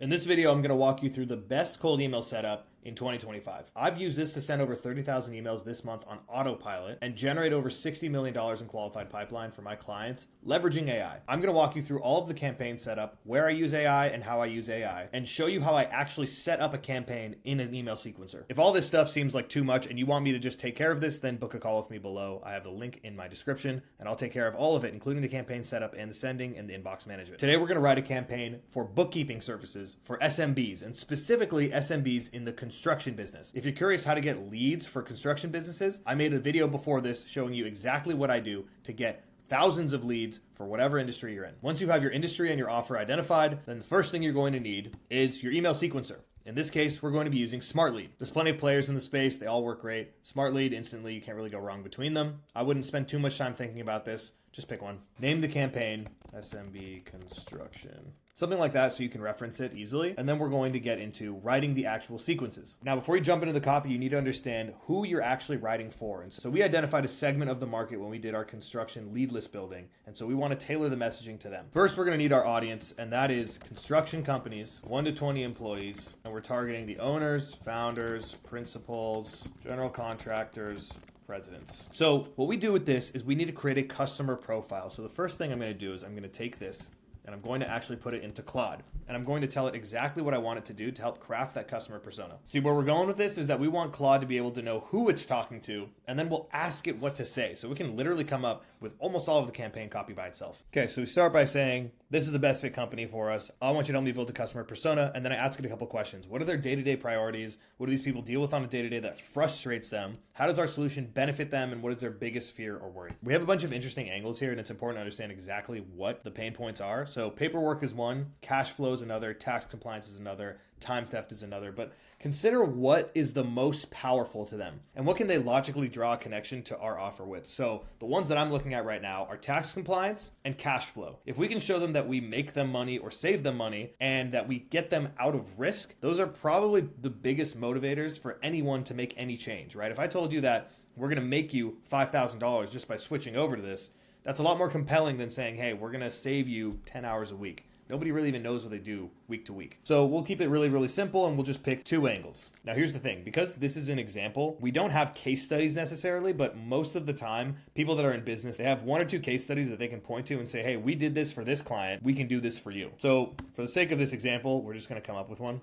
In this video, I'm going to walk you through the best cold email setup in 2025. I've used this to send over 30,000 emails this month on autopilot and generate over $60 million in qualified pipeline for my clients, leveraging AI. I'm going to walk you through all of the campaign setup, where I use AI and how I use AI, and show you how I actually set up a campaign in an email sequencer. If all this stuff seems like too much and you want me to just take care of this, then book a call with me below. I have the link in my description, and I'll take care of all of it, including the campaign setup and the sending and the inbox management. Today, we're going to write a campaign for bookkeeping services for SMBs, and specifically SMBs in the construction business. If you're curious how to get leads for construction businesses, I made a video before this showing you exactly what I do to get thousands of leads for whatever industry you're in. Once you have your industry and your offer identified, then the first thing you're going to need is your email sequencer. In this case, we're going to be using SmartLead. There's plenty of players in the space. They all work great. SmartLead, instantly, you can't really go wrong between them. I wouldn't spend too much time thinking about this. Just pick one. Name the campaign SMB Construction. Something like that so you can reference it easily. And then we're going to get into writing the actual sequences. Now, before you jump into the copy, you need to understand who you're actually writing for. And so we identified a segment of the market when we did our construction lead list building. And so we want to tailor the messaging to them. First, we're going to need our audience, and that is construction companies, 1 to 20 employees. And we're targeting the owners, founders, principals, general contractors, presidents. So what we do with this is we need to create a customer profile. So the first thing I'm going to do is I'm going to take this and I'm going to actually put it into Claude. And I'm going to tell it exactly what I want it to do to help craft that customer persona. See, where we're going with this is that we want Claude to be able to know who it's talking to, and then we'll ask it what to say. So we can literally come up with almost all of the campaign copy by itself. Okay, so we start by saying, this is the best fit company for us. I want you to help me build a customer persona. And then I ask it a couple questions. What are their day-to-day priorities? What do these people deal with on a day-to-day that frustrates them? How does our solution benefit them? And what is their biggest fear or worry? We have a bunch of interesting angles here, and it's important to understand exactly what the pain points are. So paperwork is one, cash flow is another, tax compliance is another, time theft is another, but consider what is the most powerful to them and what can they logically draw a connection to our offer with. So the ones that I'm looking at right now are tax compliance and cash flow. If we can show them that we make them money or save them money and that we get them out of risk, those are probably the biggest motivators for anyone to make any change, right? If I told you that we're going to make you $5,000 just by switching over to this, that's a lot more compelling than saying, hey, we're going to save you 10 hours a week. Nobody really even knows what they do week to week. So we'll keep it really, really simple, and we'll just pick 2 angles. Now, here's the thing. Because this is an example, we don't have case studies necessarily, but most of the time, people that are in business, they have 1 or 2 case studies that they can point to and say, hey, we did this for this client. We can do this for you. So for the sake of this example, we're just going to come up with one.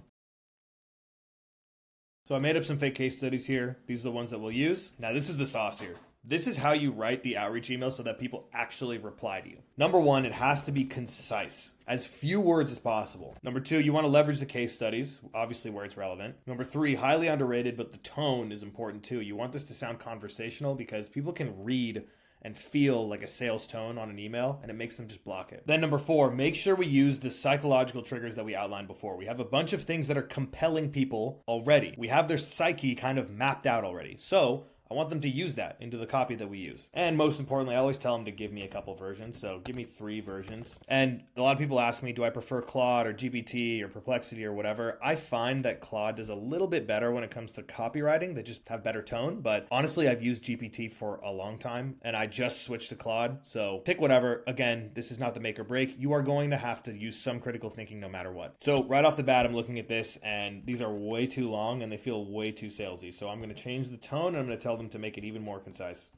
So I made up some fake case studies here. These are the ones that we'll use. Now, this is the sauce here. This is how you write the outreach email so that people actually reply to you. Number 1, it has to be concise. As few words as possible. Number 2, you want to leverage the case studies, obviously where it's relevant. Number 3, highly underrated, but the tone is important too. You want this to sound conversational because people can read and feel like a sales tone on an email, and it makes them just block it. Then number 4, make sure we use the psychological triggers that we outlined before. We have a bunch of things that are compelling people already. We have their psyche kind of mapped out already. So I want them to use that into the copy that we use. And most importantly, I always tell them to give me a couple versions. So give me 3 versions. And a lot of people ask me, do I prefer Claude or GPT or Perplexity or whatever? I find that Claude does a little bit better when it comes to copywriting. They just have better tone. But honestly, I've used GPT for a long time and I just switched to Claude. So pick whatever. Again, this is not the make or break. You are going to have to use some critical thinking no matter what. So right off the bat, I'm looking at this and these are way too long and they feel way too salesy. So I'm going to change the tone and I'm going to tell them to make it even more concise.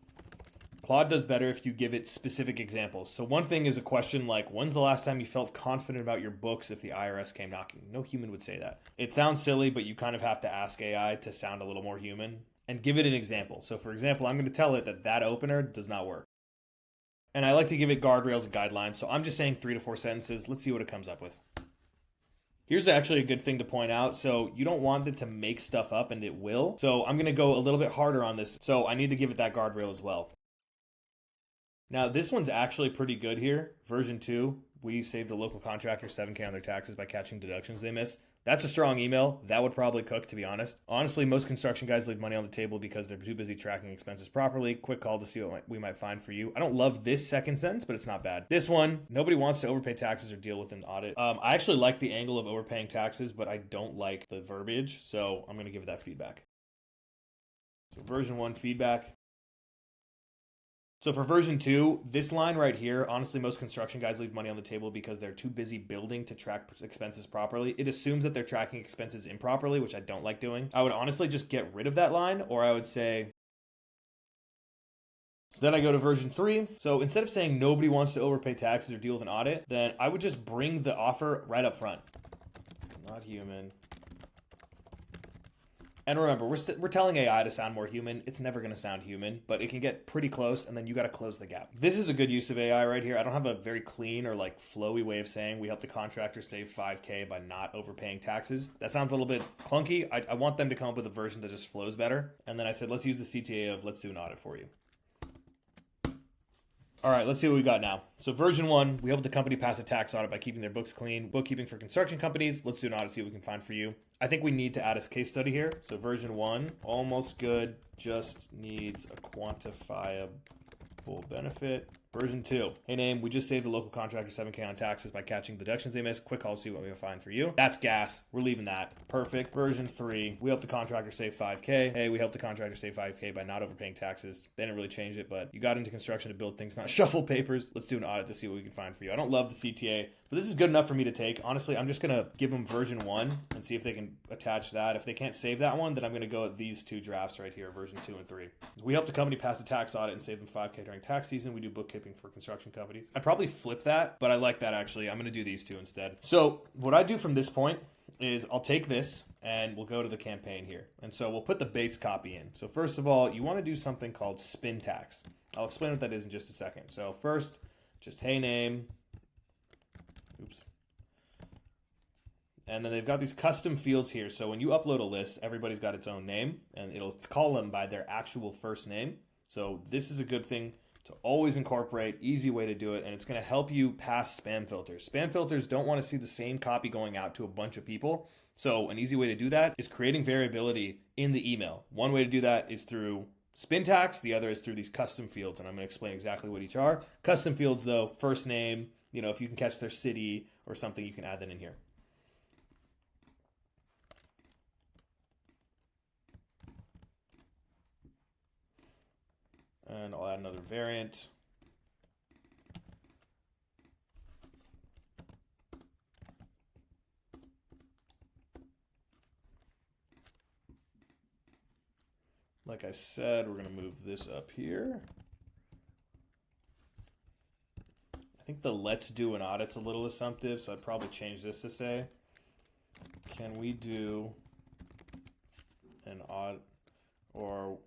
Claude does better if you give it specific examples. So one thing is a question like, when's the last time you felt confident about your books if the IRS came knocking? No human would say that. It sounds silly, but you kind of have to ask AI to sound a little more human and give it an example. So for example, I'm going to tell it that that opener does not work. And I like to give it guardrails and guidelines. So I'm just saying 3 to 4 sentences. Let's see what it comes up with. Here's actually a good thing to point out. So you don't want it to make stuff up, and it will. So I'm going to go a little bit harder on this. So I need to give it that guardrail as well. Now this one's actually pretty good here. Version 2, we saved a local contractor $7,000 on their taxes by catching deductions they missed. That's a strong email. That would probably cook, to be honest. Honestly, most construction guys leave money on the table because they're too busy tracking expenses properly. Quick call to see what we might find for you. I don't love this second sentence, but it's not bad. This one, nobody wants to overpay taxes or deal with an audit. I actually like the angle of overpaying taxes, but I don't like the verbiage, so I'm going to give it that feedback. So version 1 feedback. So for version 2, this line right here, honestly, most construction guys leave money on the table because they're too busy building to track expenses properly. It assumes that they're tracking expenses improperly, which I don't like doing. I would honestly just get rid of that line, or I would say... Then I go to version 3. So instead of saying nobody wants to overpay taxes or deal with an audit, then I would just bring the offer right up front. Not human. And remember, we're telling AI to sound more human. It's never going to sound human, but it can get pretty close, and then you got to close the gap. This is a good use of AI right here. I don't have a very clean or like flowy way of saying we help the contractor save $5K by not overpaying taxes. That sounds a little bit clunky. I want them to come up with a version that just flows better. And then I said, let's use the CTA of let's do an audit for you. All right, let's see what we got now. So version 1, we help the company pass a tax audit by keeping their books clean. Bookkeeping for construction companies. Let's do an audit, see what we can find for you. I think we need to add a case study here. So version 1, almost good, just needs a quantifiable benefit. Version 2, hey name, we just saved the local contractor $7K on taxes by catching the deductions they missed. Quick call to see what we can find for you. That's gas. We're leaving that. Perfect. Version 3, we helped the contractor save $5K. Hey, we helped the contractor save $5K by not overpaying taxes. They didn't really change it, but you got into construction to build things, not shuffle papers. Let's do an audit to see what we can find for you. I don't love the CTA, but this is good enough for me to take. Honestly, I'm just going to give them version 1 and see if they can attach that. If they can't save that one, then I'm going to go with these 2 drafts right here, version 2 and 3. We helped the company pass a tax audit and save them $5K during tax season. We do bookkeeping for construction companies. I'd probably flip that, but I like that actually. I'm going to do these 2 instead. So what I do from this point is I'll take this and we'll go to the campaign here. And so we'll put the base copy in. So first of all, you want to do something called spin tax. I'll explain what that is in just a second. So first, just hey name. Oops. And then they've got these custom fields here. So when you upload a list, everybody's got its own name and it'll call them by their actual first name. So this is a good thing to always incorporate, easy way to do it, and it's going to help you pass spam filters. Spam filters don't want to see the same copy going out to a bunch of people. So an easy way to do that is creating variability in the email. One way to do that is through spin tax. The other is through these custom fields, and I'm going to explain exactly what each are. Custom fields, though, first name, if you can catch their city or something, you can add that in here. And I'll add another variant. Like I said, we're going to move this up here. I think the let's do an audit's a little assumptive, so I'd probably change this to say, can we do an audit, or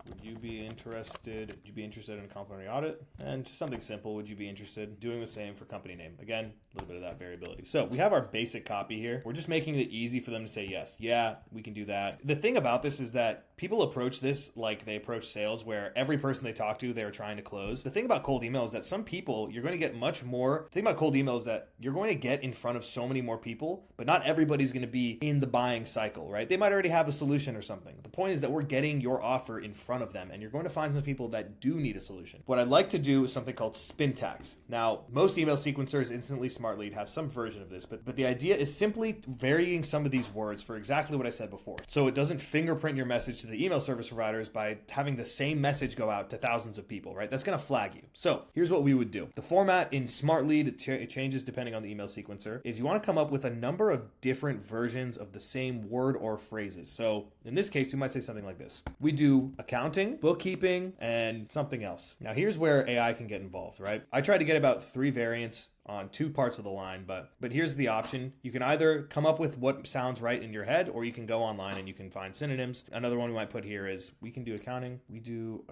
would you be interested in a complimentary audit? And just something simple, would you be interested in doing the same for company name? Again, a little bit of that variability. So we have our basic copy here. We're just making it easy for them to say, yes, yeah, we can do that. The thing about this is that people approach this like they approach sales, where every person they talk to, they're trying to close. The thing about cold email is that some people, you're going to get much more. The thing about cold email is that you're going to get in front of so many more people, but not everybody's going to be in the buying cycle, right? They might already have a solution or something. The point is that we're getting your offer in front of them, and you're going to find some people that do need a solution. What I'd like to do is something called spin tax. Now, most email sequencers, Instantly, Smart Lead, have some version of this, but the idea is simply varying some of these words for exactly what I said before. So it doesn't fingerprint your message to the email service providers by having the same message go out to thousands of people, right? That's going to flag you. So here's what we would do. The format in Smart Lead, it changes depending on the email sequencer, is you want to come up with a number of different versions of the same word or phrases. So in this case, we might say something like this. We do accounting, bookkeeping, and something else. Now here's where AI can get involved, right? I tried to get about 3 variants on 2 parts of the line, but here's the option. You can either come up with what sounds right in your head, or you can go online and you can find synonyms. Another one we might put here is we can do accounting, we do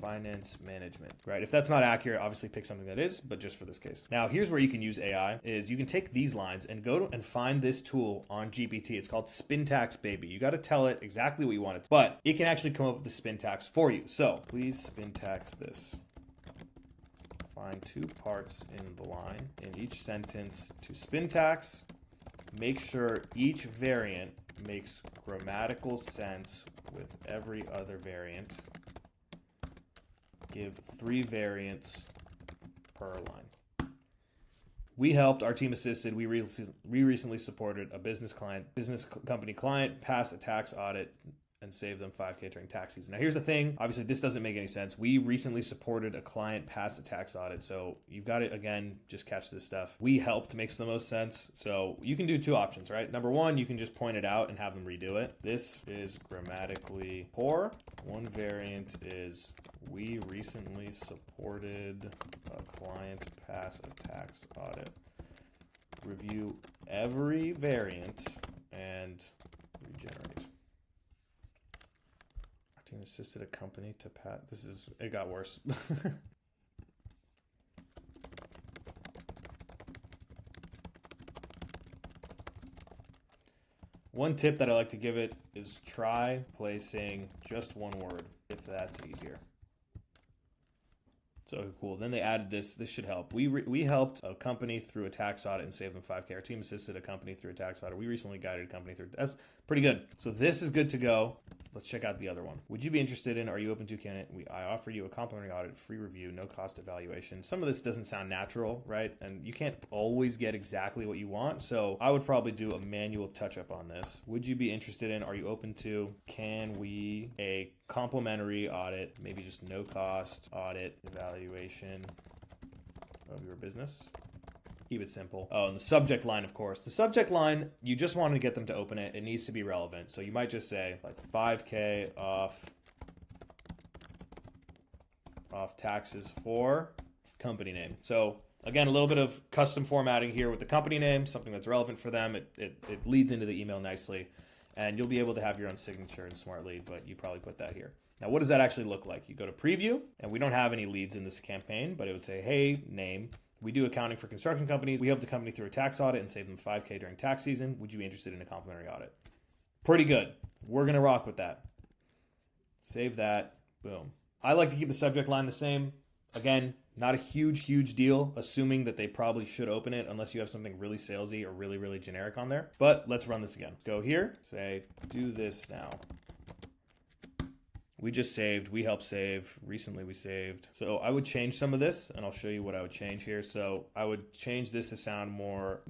finance management, right? If that's not accurate, obviously pick something that is, but just for this case. Now here's where you can use AI, is you can take these lines and go and find this tool on GPT. It's called Spin Tax Baby. You got to tell it exactly what you want it to, but it can actually come up with the spin tax for you. So please spin tax this. Find 2 parts in the line in each sentence to spin tax. Make sure each variant makes grammatical sense with every other variant. Give 3 variants per line. We helped, our team assisted, we recently supported a business company client pass a tax audit and save them 5K during tax season. Now here's the thing, obviously this doesn't make any sense. We recently supported a client pass a tax audit, so you've got to, again, just catch this stuff. We helped makes the most sense. So you can do two options, right? Number one, you can just point it out and have them redo it. This is grammatically poor. One variant is we recently supported a client pass a tax audit. Review every variant and regenerate. Our team assisted a company to pass. It got worse. One tip that I like to give it is try placing just one word if that's easier. So cool. Then they added this. This should help. We helped a company through a tax audit and saved them 5K. Our team assisted a company through a tax audit. We recently guided a company through. That's pretty good. So this is good to go. Let's check out the other one. Would you be interested in, are you open to candidate? I offer you a complimentary audit, free review, no cost evaluation. Some of this doesn't sound natural, right? And you can't always get exactly what you want. So I would probably do a manual touch up on this. Would you be interested in, are you open to, can we a complimentary audit, maybe just no cost audit evaluation of your business? Keep it simple. Oh, and the subject line, of course. The subject line, you just want to get them to open it. It needs to be relevant. So you might just say like 5K off taxes for company name. So again, a little bit of custom formatting here with the company name, something that's relevant for them. It leads into the email nicely, and you'll be able to have your own signature in Smart Lead, but you probably put that here. Now, what does that actually look like? You go to preview, and we don't have any leads in this campaign, but it would say, hey, name. We do accounting for construction companies. We helped a company through a tax audit and saved them 5K during tax season. Would you be interested in a complimentary audit? Pretty good. We're going to rock with that. Save that. Boom. I like to keep the subject line the same. Again, not a huge deal, assuming that they probably should open it unless you have something really salesy or really generic on there. But let's run this again. Go here, say, do this now. We just saved, we helped save, recently we saved. So I would change some of this, and I'll show you what I would change here. So I would change this to sound more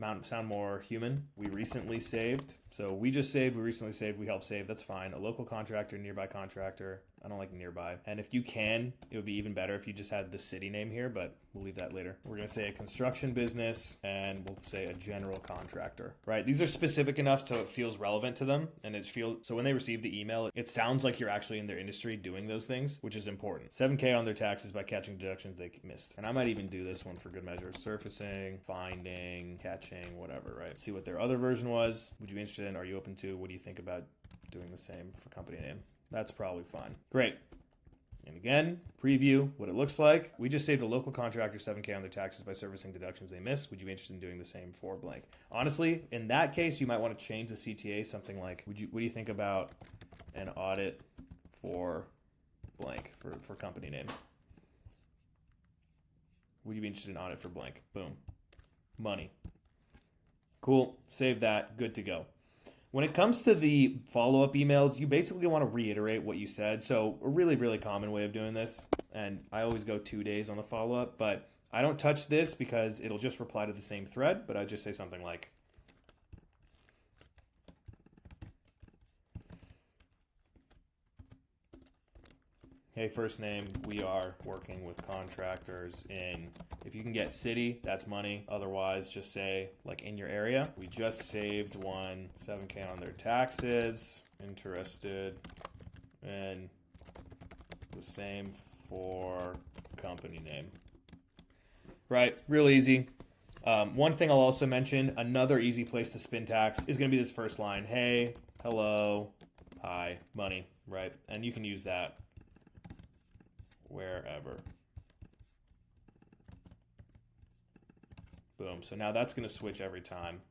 human. We recently saved. So we just saved, we recently saved, we helped save, that's fine. A local contractor, nearby contractor. I don't like nearby. And if you can, it would be even better if you just had the city name here, but we'll leave that later. We're gonna say a construction business, and we'll say a general contractor, right? These are specific enough so it feels relevant to them, and so when they receive the email, it sounds like you're actually in their industry doing those things, which is important. 7K on their taxes by catching deductions they missed. And I might even do this one for good measure. Surfacing, finding, catching, whatever, right? See what their other version was. Would you be interested in, are you open to, what do you think about doing the same for company name? That's probably fine. Great. And again, preview what it looks like. We just saved a local contractor 7K on their taxes by servicing deductions they missed. Would you be interested in doing the same for blank? Honestly, in that case, you might want to change the CTA something like, what do you think about an audit for blank for company name? Would you be interested in audit for blank? Boom. Money. Cool. Save that. Good to go. When it comes to the follow-up emails, you basically want to reiterate what you said. So a really common way of doing this, and I always go 2 days on the follow-up, but I don't touch this because it'll just reply to the same thread, but I just say something like, hey, first name, we are working with contractors in, if you can get city, that's money. Otherwise, just say, like, in your area. We just saved one 7K on their taxes. Interested in the same for company name. Right, real easy. One thing I'll also mention, another easy place to spin tax is going to be this first line. Hey, hello, hi, money, right? And you can use that wherever. Boom. So now that's going to switch every time.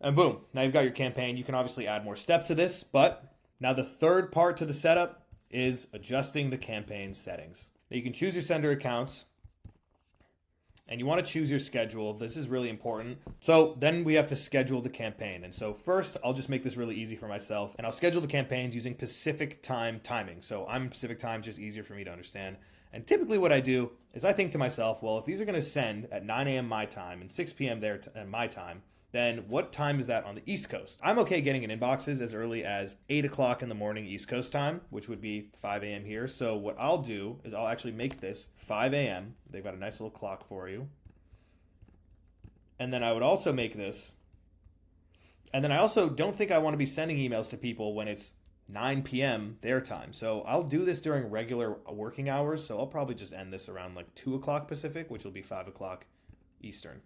And boom, now you've got your campaign. You can obviously add more steps to this, but now the third part to the setup is adjusting the campaign settings. Now you can choose your sender accounts, and you want to choose your schedule. This is really important. So then we have to schedule the campaign. And so first, I'll just make this really easy for myself, and I'll schedule the campaigns using Pacific time timing. So I'm Pacific time, just easier for me to understand. And typically what I do is I think to myself, well, if these are going to send at 9 a.m. my time and 6 p.m. my time, then what time is that on the East Coast? I'm okay getting in inboxes as early as 8 o'clock in the morning East Coast time, which would be 5 a.m. here. So what I'll do is I'll actually make this 5 a.m. They've got a nice little clock for you. And then I would also make this. And then I also don't think I want to be sending emails to people when it's 9 p.m. their time. So I'll do this during regular working hours. So I'll probably just end this around like 2 o'clock Pacific, which will be 5 o'clock Eastern.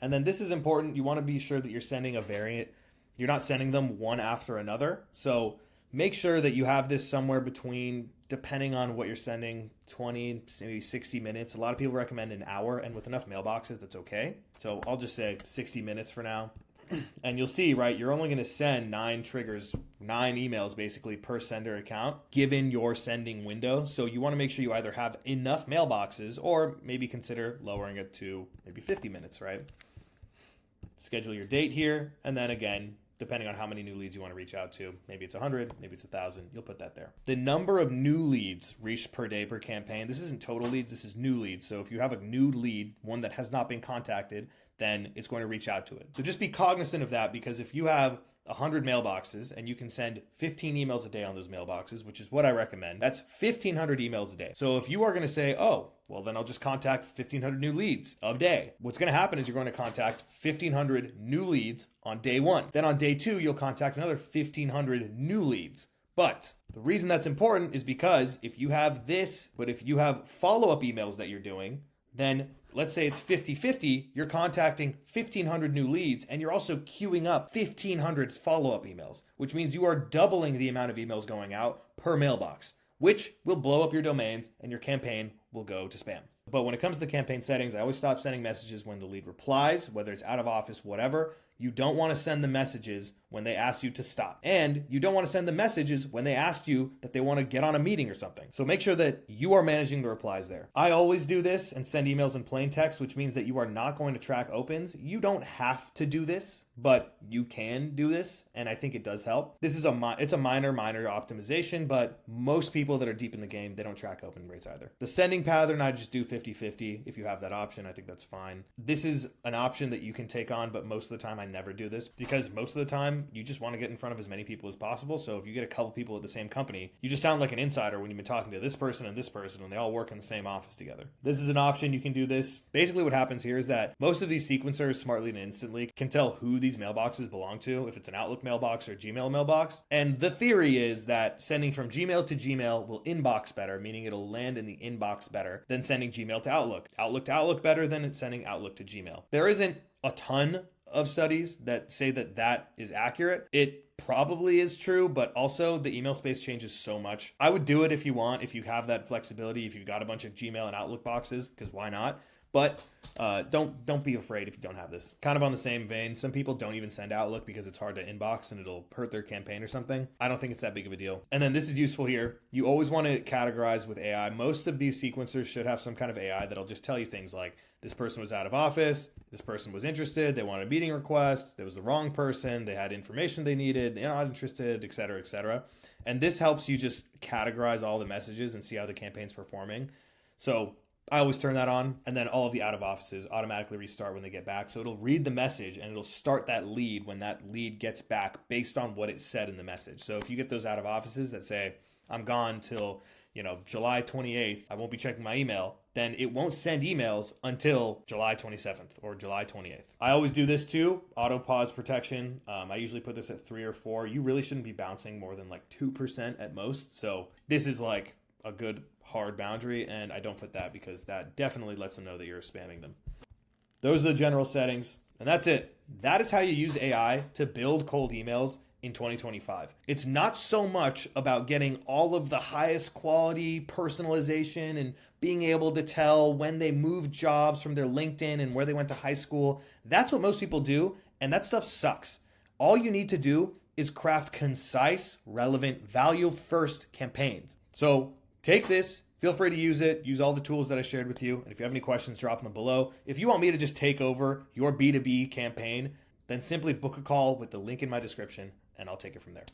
And then this is important. You want to be sure that you're sending a variant. You're not sending them one after another. So make sure that you have this somewhere between, depending on what you're sending, 20, maybe 60 minutes. A lot of people recommend an hour, and with enough mailboxes, that's okay. So I'll just say 60 minutes for now. And you'll see, right, you're only going to send 9 triggers, 9 emails basically per sender account, given your sending window. So you want to make sure you either have enough mailboxes or maybe consider lowering it to maybe 50 minutes, right? Schedule your date here, and then again, depending on how many new leads you want to reach out to, maybe it's 100, maybe it's 1,000, you'll put that there. The number of new leads reached per day per campaign, this isn't total leads, this is new leads. So if you have a new lead, one that has not been contacted, then it's going to reach out to it. So just be cognizant of that, because if you have 100 mailboxes and you can send 15 emails a day on those mailboxes, which is what I recommend, that's 1,500 emails a day. So if you are going to say, oh, well, then I'll just contact 1,500 new leads a day. What's going to happen is you're going to contact 1,500 new leads on day 1. Then on day 2, you'll contact another 1,500 new leads. But the reason that's important is because if you have this, but if you have follow-up emails that you're doing, then let's say it's 50-50, you're contacting 1,500 new leads, and you're also queuing up 1,500 follow-up emails, which means you are doubling the amount of emails going out per mailbox, which will blow up your domains and your campaign will go to spam. But when it comes to the campaign settings, I always stop sending messages when the lead replies, whether it's out of office, whatever. You don't want to send the messages when they ask you to stop. And you don't want to send the messages when they ask you that they want to get on a meeting or something. So make sure that you are managing the replies there. I always do this and send emails in plain text, which means that you are not going to track opens. You don't have to do this, but you can do this, and I think it does help. This is it's a minor optimization, but most people that are deep in the game, they don't track open rates either. The sending pattern, I just do 50-50. If you have that option, I think that's fine. This is an option that you can take on, but most of the time I never do this, because most of the time you just want to get in front of as many people as possible. So if you get a couple people at the same company, you just sound like an insider when you've been talking to this person and they all work in the same office together. This is an option. You can do this. Basically what happens here is that most of these sequencers smartly and instantly can tell who these mailboxes belong to, if it's an Outlook mailbox or Gmail mailbox. And the theory is that sending from Gmail to Gmail will inbox better, meaning it'll land in the inbox better than sending Gmail to Outlook. Outlook to Outlook better than sending Outlook to Gmail. There isn't a ton of studies that say that that is accurate. It probably is true, but also the email space changes so much. I would do it if you want, if you have that flexibility, if you've got a bunch of Gmail and Outlook boxes, because why not? But don't be afraid if you don't have this. Kind of on the same vein, some people don't even send Outlook because it's hard to inbox and it'll hurt their campaign or something. I don't think it's that big of a deal. And then this is useful here. You always want to categorize with AI. Most of these sequencers should have some kind of AI that'll just tell you things like, this person was out of office, this person was interested, they wanted a meeting request, there was the wrong person, they had information they needed, they're not interested, etc., etc. And this helps you just categorize all the messages and see how the campaign's performing. So I always turn that on, and then all of the out of offices automatically restart when they get back. So it'll read the message and it'll start that lead when that lead gets back based on what it said in the message. So if you get those out of offices that say, I'm gone till July 28th, I won't be checking my email, then it won't send emails until July 27th or July 28th. I always do this too, auto pause protection. I usually put this at 3 or 4. You really shouldn't be bouncing more than like 2% at most. So this is like a good hard boundary, and I don't put that because that definitely lets them know that you're spamming them. Those are the general settings, and that's it. That is how you use AI to build cold emails in 2025. It's not so much about getting all of the highest quality personalization and being able to tell when they moved jobs from their LinkedIn and where they went to high school. That's what most people do, and that stuff sucks. All you need to do is craft concise, relevant, value-first campaigns. So take this, feel free to use it, use all the tools that I shared with you, and if you have any questions, drop them below. If you want me to just take over your B2B campaign, then simply book a call with the link in my description, and I'll take it from there.